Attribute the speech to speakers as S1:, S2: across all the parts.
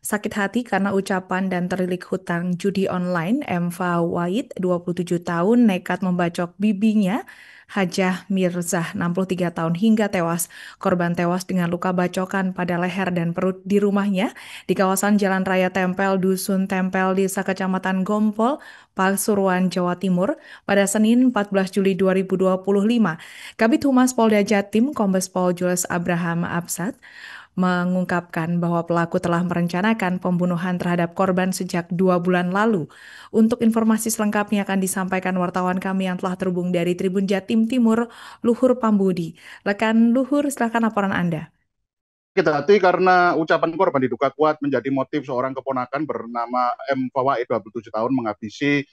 S1: Sakit hati karena ucapan dan terlilit hutang judi online, M. Fawaid, 27 tahun, nekat membacok bibinya, Hajah Mirzah, 63 tahun, hingga tewas. Korban tewas dengan luka bacokan pada leher dan perut di rumahnya di kawasan Jalan Raya Tempel, Dusun Tempel, Desa Kecamatan Gompol, Pasuruan, Jawa Timur, pada Senin 14 Juli 2025. Kabid Humas Polda Jatim, Kombes Pol Jules Abraham Absat, mengungkapkan bahwa pelaku telah merencanakan pembunuhan terhadap korban sejak 2 bulan lalu. Untuk informasi selengkapnya akan disampaikan wartawan kami yang telah terhubung dari Tribun Jatim Timur, Luhur Pambudi. Rekan Luhur, silakan laporan Anda.
S2: Sakit hati karena ucapan korban diduga kuat menjadi motif seorang keponakan bernama M. Fawaid 27 tahun menghabisi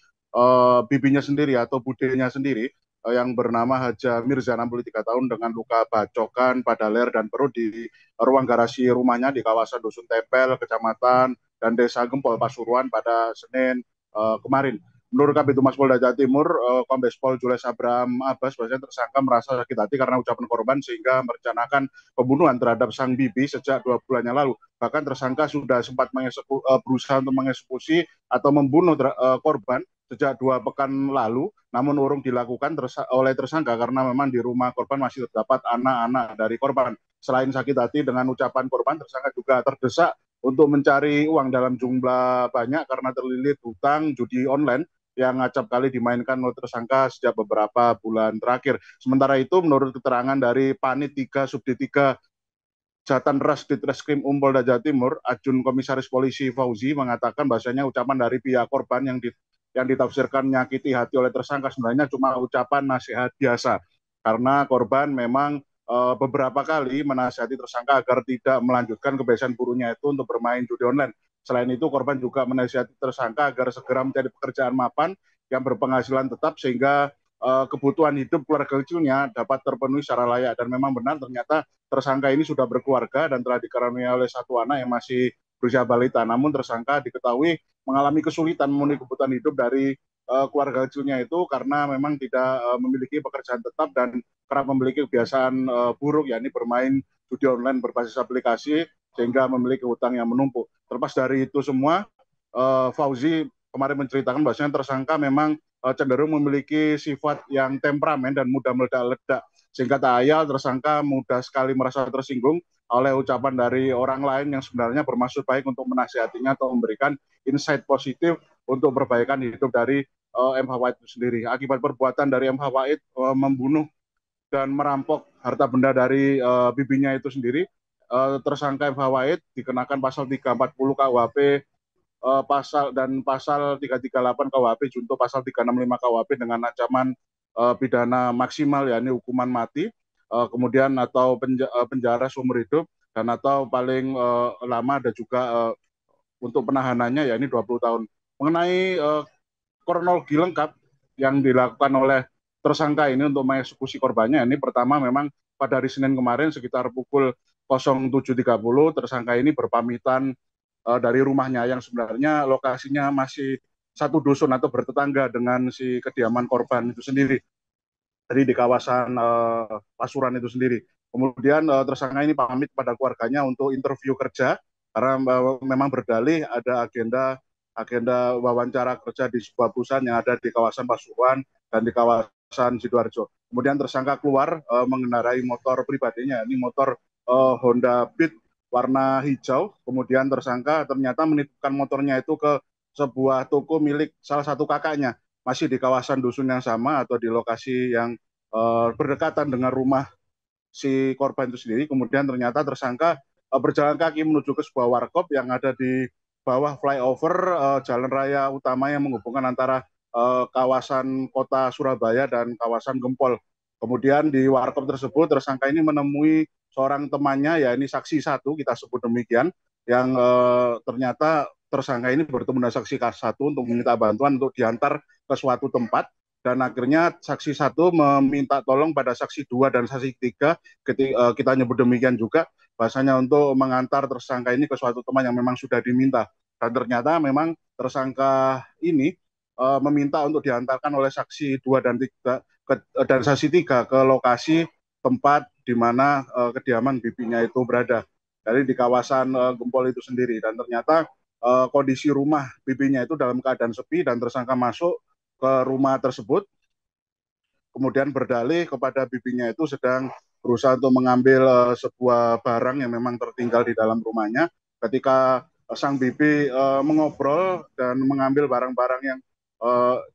S2: bibinya sendiri atau budenya sendiri yang bernama Haja Mirza 63 tahun dengan luka bacokan pada leher dan perut di ruang garasi rumahnya di kawasan Dusun Tempel, Kecamatan dan Desa Gempol, Pasuruan pada Senin kemarin. Menurut Kabid Humas Polda Jawa Timur, Kombes Pol Jules Abraham Abbas, bahwasanya tersangka merasa sakit hati karena ucapan korban sehingga merencanakan pembunuhan terhadap sang bibi sejak 2 bulan yang lalu. Bahkan tersangka sudah sempat berusaha untuk mengeksekusi atau membunuh korban sejak 2 pekan lalu, namun urung dilakukan oleh tersangka karena memang di rumah korban masih terdapat anak-anak dari korban. Selain sakit hati dengan ucapan korban, tersangka juga terdesak untuk mencari uang dalam jumlah banyak karena terlilit hutang judi online yang acap kali dimainkan oleh tersangka sejak beberapa bulan terakhir. Sementara itu, menurut keterangan dari Panit 3 Subdit 3 Jatan Ras Ditreskrim Polda Jawa Timur, Ajun Komisaris Polisi Fauzi mengatakan bahasanya ucapan dari pihak korban yang ditafsirkan menyakiti hati oleh tersangka sebenarnya cuma ucapan nasihat biasa. Karena korban memang beberapa kali menasihati tersangka agar tidak melanjutkan kebiasaan buruknya itu untuk bermain judi online. Selain itu, korban juga menasihati tersangka agar segera mencari pekerjaan mapan yang berpenghasilan tetap sehingga kebutuhan hidup keluarga kecilnya dapat terpenuhi secara layak. Dan memang benar ternyata tersangka ini sudah berkeluarga dan telah dikaruniai oleh satu anak yang masih berusia balita. Namun tersangka diketahui mengalami kesulitan memenuhi kebutuhan hidup dari keluarga kecilnya itu karena memang tidak memiliki pekerjaan tetap dan kerap memiliki kebiasaan buruk, yakni bermain judi online berbasis aplikasi sehingga memiliki hutang yang menumpuk. Terlepas dari itu semua, Fauzi kemarin menceritakan bahwasanya tersangka memang cenderung memiliki sifat yang temperamen dan mudah meledak-ledak. Sehingga tak ayal tersangka mudah sekali merasa tersinggung oleh ucapan dari orang lain yang sebenarnya bermaksud baik untuk menasihatinya atau memberikan insight positif untuk perbaikan hidup dari M. Fawaid itu sendiri. Akibat perbuatan dari M. Fawaid membunuh dan merampok harta benda dari bibinya itu sendiri, tersangka M. Fawaid dikenakan pasal 340 KUHP pasal 338 KUHP junto pasal 365 KUHP dengan ancaman pidana maksimal, yakni hukuman mati, kemudian atau penjara seumur hidup, dan atau paling lama ada juga untuk penahanannya yakni 20 tahun. Mengenai kronologi lengkap yang dilakukan oleh tersangka ini untuk mengeksekusi korbannya, ini pertama memang pada hari Senin kemarin sekitar pukul 07.30 tersangka ini berpamitan dari rumahnya yang sebenarnya lokasinya masih satu dusun atau bertetangga dengan si kediaman korban itu sendiri, jadi di kawasan Pasuruan itu sendiri. Kemudian tersangka ini pamit pada keluarganya untuk interview kerja karena memang berdalih ada agenda wawancara kerja di sebuah perusahaan yang ada di kawasan Pasuruan dan di kawasan Sidoarjo. Kemudian tersangka keluar mengendarai motor pribadinya, ini motor Honda Beat warna hijau. Kemudian tersangka ternyata menitipkan motornya itu ke sebuah toko milik salah satu kakaknya, masih di kawasan dusun yang sama atau di lokasi yang berdekatan dengan rumah si korban itu sendiri. Kemudian ternyata tersangka berjalan kaki menuju ke sebuah warkop yang ada di bawah flyover jalan raya utama yang menghubungkan antara kawasan kota Surabaya dan kawasan Gempol. Kemudian di warkop tersebut tersangka ini menemui seorang temannya, ya ini saksi satu kita sebut demikian, yang ternyata tersangka ini bertemu dengan saksi satu untuk meminta bantuan untuk diantar ke suatu tempat, dan akhirnya saksi satu meminta tolong pada saksi dua dan saksi tiga, kita nyebut demikian juga, bahasanya untuk mengantar tersangka ini ke suatu tempat yang memang sudah diminta. Dan ternyata memang tersangka ini meminta untuk diantarkan oleh saksi dua dan tiga dan saksi tiga ke lokasi tempat di mana kediaman bibinya itu berada. dari di kawasan Gempol itu sendiri. Dan ternyata kondisi rumah bibinya itu dalam keadaan sepi dan tersangka masuk ke rumah tersebut, kemudian berdalih kepada bibinya itu sedang berusaha untuk mengambil sebuah barang yang memang tertinggal di dalam rumahnya. Ketika sang bibi mengobrol dan mengambil barang-barang yang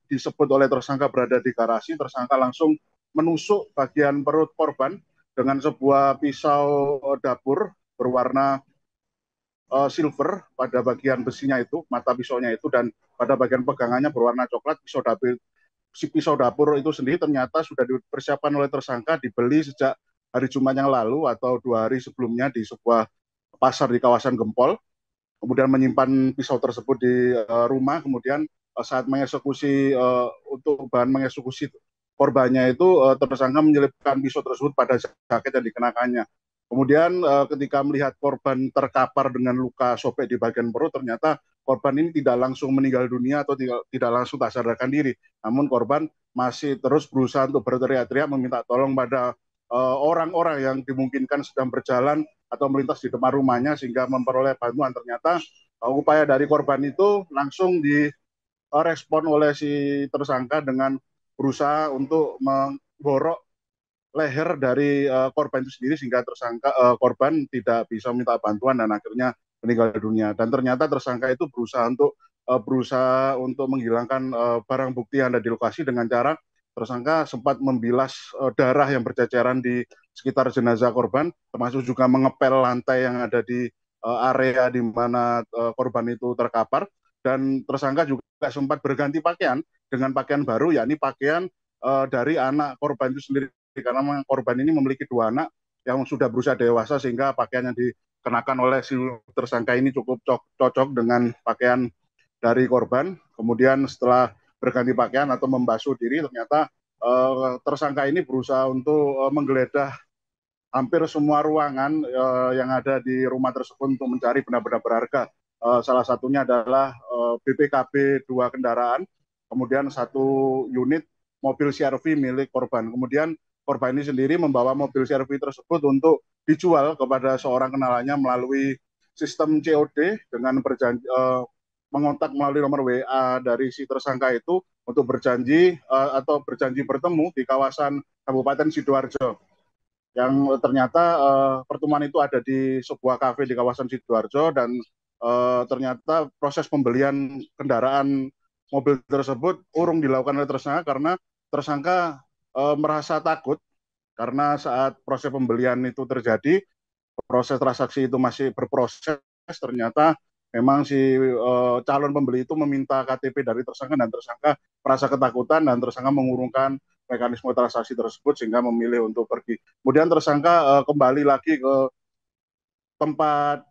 S2: disebut oleh tersangka berada di garasi, tersangka langsung menusuk bagian perut korban dengan sebuah pisau dapur berwarna silver pada bagian besinya itu, mata pisaunya itu, dan pada bagian pegangannya berwarna coklat. Si pisau dapur itu sendiri ternyata sudah dipersiapkan oleh tersangka, dibeli sejak hari Jumat yang lalu atau 2 hari sebelumnya di sebuah pasar di kawasan Gempol. Kemudian menyimpan pisau tersebut di rumah. Kemudian saat mengeksekusi untuk bahan mengeksekusi korbannya itu, tersangka menyelipkan pisau tersebut pada jaket yang dikenakannya. Kemudian ketika melihat korban terkapar dengan luka sobek di bagian perut, ternyata korban ini tidak langsung meninggal dunia atau tidak langsung tak sadarkan diri. Namun korban masih terus berusaha untuk berteriak-teriak meminta tolong pada orang-orang yang dimungkinkan sedang berjalan atau melintas di depan rumahnya sehingga memperoleh bantuan. Ternyata upaya dari korban itu langsung direspon oleh si tersangka dengan berusaha untuk menggorok leher dari korban itu sendiri sehingga korban tidak bisa minta bantuan dan akhirnya meninggal dunia. Dan ternyata tersangka itu berusaha untuk menghilangkan barang bukti yang ada di lokasi dengan cara tersangka sempat membilas darah yang berceceran di sekitar jenazah korban, termasuk juga mengepel lantai yang ada di area di mana korban itu terkapar. Dan tersangka juga sempat berganti pakaian dengan pakaian baru, yakni pakaian dari anak korban itu sendiri, karena korban ini memiliki 2 anak yang sudah berusia dewasa sehingga pakaian yang dikenakan oleh si tersangka ini cukup cocok dengan pakaian dari korban. Kemudian setelah berganti pakaian atau membasuh diri, ternyata tersangka ini berusaha untuk menggeledah hampir semua ruangan yang ada di rumah tersebut untuk mencari benda-benda berharga. Salah satunya adalah BPKB 2 kendaraan, kemudian 1 unit mobil CR-V milik korban. Kemudian korban ini sendiri membawa mobil CR-V tersebut untuk dijual kepada seorang kenalannya melalui sistem COD dengan mengontak melalui nomor WA dari si tersangka itu untuk berjanji bertemu di kawasan Kabupaten Sidoarjo, yang ternyata pertemuan itu ada di sebuah kafe di kawasan Sidoarjo. Dan ternyata proses pembelian kendaraan mobil tersebut urung dilakukan oleh tersangka karena tersangka merasa takut karena saat proses pembelian itu terjadi, proses transaksi itu masih berproses, ternyata memang si calon pembeli itu meminta KTP dari tersangka dan tersangka merasa ketakutan dan tersangka mengurungkan mekanisme transaksi tersebut sehingga memilih untuk pergi. Kemudian tersangka kembali lagi ke tempat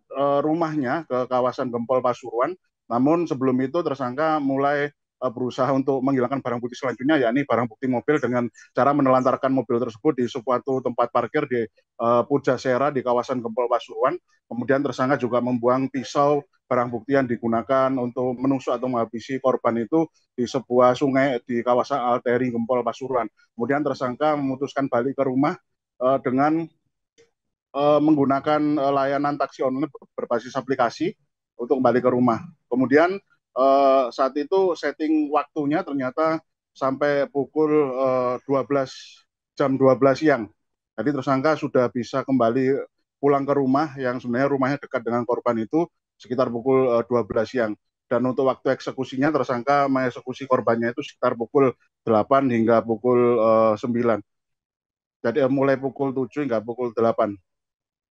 S2: rumahnya ke kawasan Gempol Pasuruan. Namun sebelum itu tersangka mulai berusaha untuk menghilangkan barang bukti selanjutnya, yakni barang bukti mobil dengan cara menelantarkan mobil tersebut di suatu tempat parkir di Pujasera di kawasan Gempol Pasuruan. Kemudian tersangka juga membuang pisau barang bukti yang digunakan untuk menusuk atau menghabisi korban itu di sebuah sungai di kawasan Alteri Gempol Pasuruan. Kemudian tersangka memutuskan balik ke rumah dengan menggunakan layanan taksi online berbasis aplikasi untuk kembali ke rumah. Kemudian saat itu setting waktunya ternyata sampai pukul 12 jam 12 siang. Jadi tersangka sudah bisa kembali pulang ke rumah yang sebenarnya rumahnya dekat dengan korban itu sekitar pukul 12 siang. Dan untuk waktu eksekusinya tersangka mengeksekusi korbannya itu sekitar pukul 8 hingga pukul 9. Jadi mulai pukul 7 hingga pukul 8.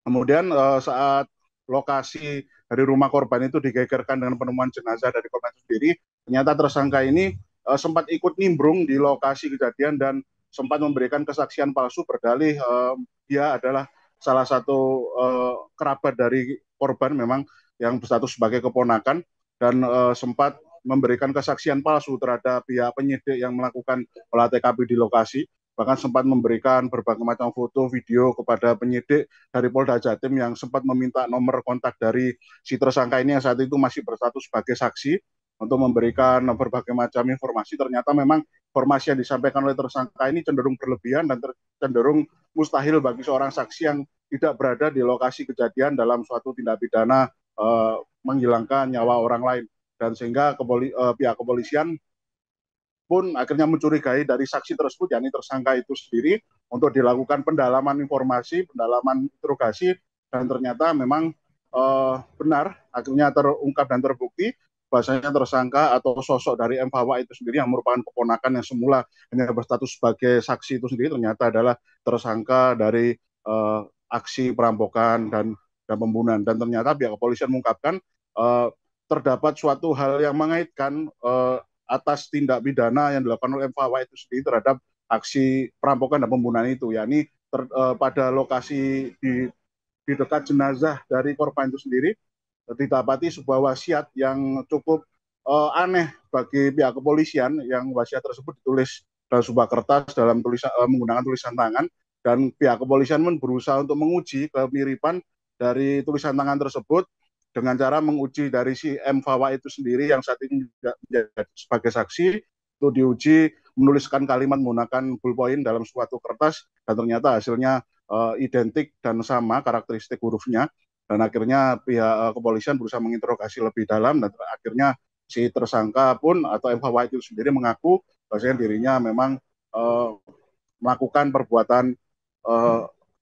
S2: Kemudian saat lokasi dari rumah korban itu digegerkan dengan penemuan jenazah dari korban sendiri, ternyata tersangka ini sempat ikut nimbrung di lokasi kejadian dan sempat memberikan kesaksian palsu berdalih dia adalah salah satu kerabat dari korban memang yang berstatus sebagai keponakan, dan sempat memberikan kesaksian palsu terhadap pihak penyidik yang melakukan olah TKP di lokasi. Bahkan sempat memberikan berbagai macam foto, video kepada penyidik dari Polda Jatim yang sempat meminta nomor kontak dari si tersangka ini yang saat itu masih berstatus sebagai saksi untuk memberikan berbagai macam informasi. Ternyata memang informasi yang disampaikan oleh tersangka ini cenderung berlebihan dan cenderung mustahil bagi seorang saksi yang tidak berada di lokasi kejadian dalam suatu tindak pidana menghilangkan nyawa orang lain. Dan sehingga pihak kepolisian pun akhirnya mencurigai dari saksi tersebut, yakni tersangka itu sendiri, untuk dilakukan pendalaman informasi, pendalaman interogasi, dan ternyata memang benar, akhirnya terungkap dan terbukti bahwasanya tersangka atau sosok dari M. Fawwa itu sendiri yang merupakan keponakan yang semula hanya berstatus sebagai saksi itu sendiri ternyata adalah tersangka dari aksi perampokan dan pembunuhan. Dan ternyata pihak kepolisian mengungkapkan terdapat suatu hal yang mengaitkan atas tindak pidana yang dilakukan oleh M. Fawwa itu sendiri terhadap aksi perampokan dan pembunuhan itu, yakni pada lokasi di dekat jenazah dari korban itu sendiri didapati sebuah wasiat yang cukup aneh bagi pihak kepolisian, yang wasiat tersebut ditulis dalam sebuah kertas dalam menggunakan tulisan tangan, dan pihak kepolisian pun berusaha untuk menguji kemiripan dari tulisan tangan tersebut dengan cara menguji dari si M. Fawwa itu sendiri yang saat ini menjadi sebagai saksi, itu diuji menuliskan kalimat menggunakan ballpoint dalam suatu kertas, dan ternyata hasilnya identik dan sama karakteristik hurufnya. Dan akhirnya pihak kepolisian berusaha menginterogasi lebih dalam, dan akhirnya si tersangka pun atau M. Fawwa itu sendiri mengaku bahwasanya dirinya memang melakukan perbuatan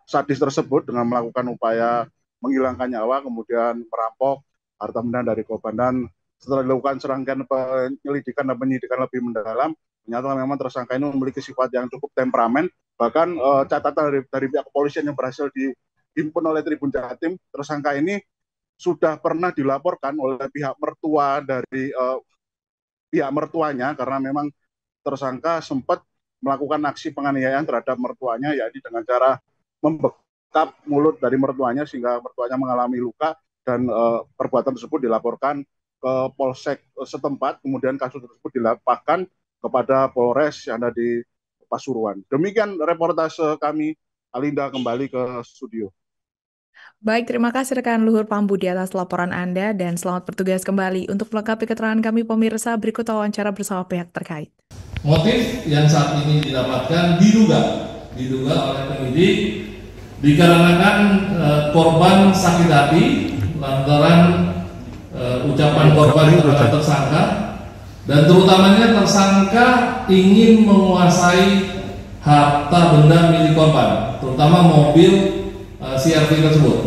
S2: sadis tersebut dengan melakukan upaya menghilangkan nyawa, kemudian merampok harta benda dari korban. Dan setelah dilakukan serangkaian penyelidikan dan penyidikan lebih mendalam, ternyata memang tersangka ini memiliki sifat yang cukup temperamen. Bahkan catatan dari pihak kepolisian yang berhasil dihimpun oleh Tribun Jatim, tersangka ini sudah pernah dilaporkan oleh pihak mertua dari pihak mertuanya, karena memang tersangka sempat melakukan aksi penganiayaan terhadap mertuanya, yakni dengan cara membekap mulut dari mertuanya sehingga mertuanya mengalami luka, dan perbuatan tersebut dilaporkan ke Polsek setempat, kemudian kasus tersebut dilaporkan kepada Polres yang ada di Pasuruan. Demikian reportase kami. Alinda kembali ke studio.
S1: Baik, terima kasih rekan Luhur Pambudi atas laporan Anda dan selamat bertugas kembali. Untuk melengkapi keterangan kami pemirsa, berikut wawancara bersama pihak terkait.
S3: Motif yang saat ini didapatkan diduga oleh penyidik dikarenakan korban sakit hati lantaran ucapan korban kepada tersangka, dan terutamanya tersangka ingin menguasai harta benda milik korban, terutama mobil CR-V tersebut,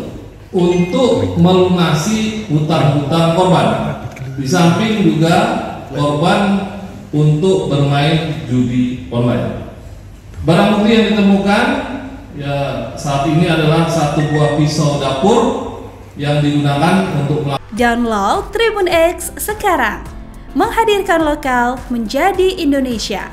S3: untuk melunasi hutang-hutang korban. Di samping juga korban untuk bermain judi online. Barang bukti yang ditemukan ya saat ini adalah satu buah pisau dapur yang digunakan untuk
S4: download Tribun X sekarang, menghadirkan lokal menjadi Indonesia.